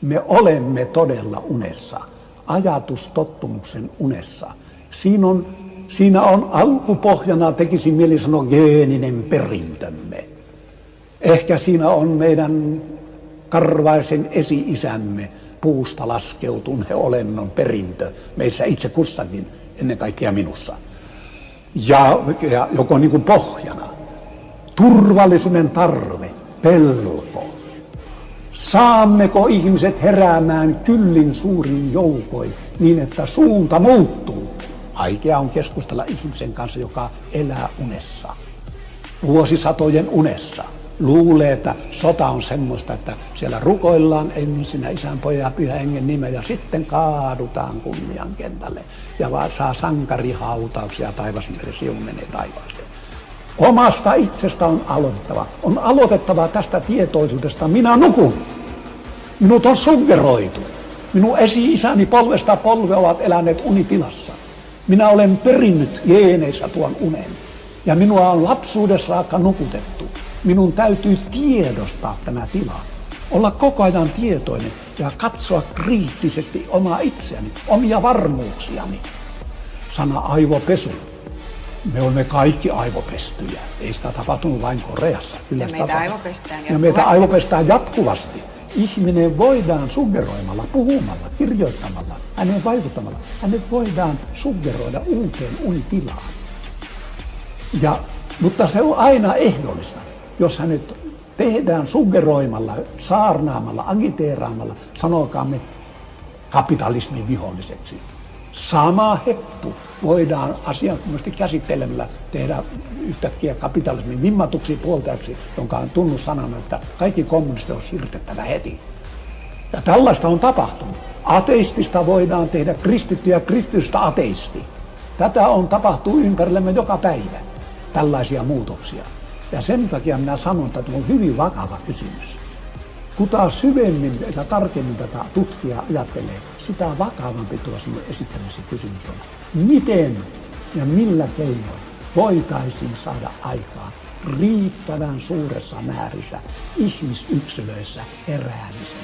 Me olemme todella unessa, ajatustottumuksen unessa. Siinä on alkupohjana, tekisi mieli sanoa, geeninen perintömme. Ehkä siinä on meidän karvaisen esi-isämme puusta laskeutuneen olennon perintö meissä itse kussakin, ennen kaikkea minussa. Ja joko niin kuin pohjana. Turvallisuuden tarve, pelko. Saammeko ihmiset heräämään kyllin suurin joukoin niin, että suunta muuttuu? Vaikea on keskustella ihmisen kanssa, joka elää unessa. Vuosisatojen unessa. Luulee, että sota on semmoista, että siellä rukoillaan ensin Isän, Pojan ja Pyhän Hengen nimen ja sitten kaadutaan kunnian kentälle. Ja vaan saa sankarihautauksia taivasmeressä, jolloin menee taivaaseen. Omasta itsestä on aloitettava. On aloitettava tästä tietoisuudesta. Minä nukun. Minut on suggeroitu. Minun esi-isäni polvesta polve ovat eläneet unitilassa. Minä olen perinnyt geeneissä tuon unen. Ja minua on lapsuudessa saakka nukutettu. Minun täytyy tiedostaa tämä tila. Olla koko ajan tietoinen ja katsoa kriittisesti omaa itseäni, omia varmuuksiani. Sana aivopesu. Me olemme kaikki aivopestyjä. Ei sitä tapahtunut vain Koreassa. Kyllä meitä aivopestään jatkuvasti. Ihminen voidaan suggeroimalla, puhumalla, kirjoittamalla, hänen vaikuttamalla. Hänet voidaan suggeroida uuteen unitilaan. Mutta se on aina ehdollista. Jos hänet tehdään suggeroimalla, saarnaamalla, agiteeraamalla, sanokaamme kapitalismin viholliseksi. Sama heppu voidaan asianmukaisesti käsittelemällä tehdä yhtäkkiä kapitalismin vimmatuksi puoltajaksi, jonka on tunnussanana, että kaikki kommunistit on hirtettävä heti. Ja tällaista on tapahtunut. Ateistista voidaan tehdä kristitty ja kristitystä ateisti. Tätä on tapahtunut ympärillemme joka päivä, tällaisia muutoksia. Ja sen takia minä sanon, että tämä on hyvin vakava kysymys. Kuta syvemmin ja tarkemmin tätä tutkijaa ajattelee, sitä vakavampi tuo sinne esittämässä kysymys on. Miten ja millä keinoin voitaisiin saada aikaan riittävän suuressa määrissä ihmisyksilöissä heräämisen?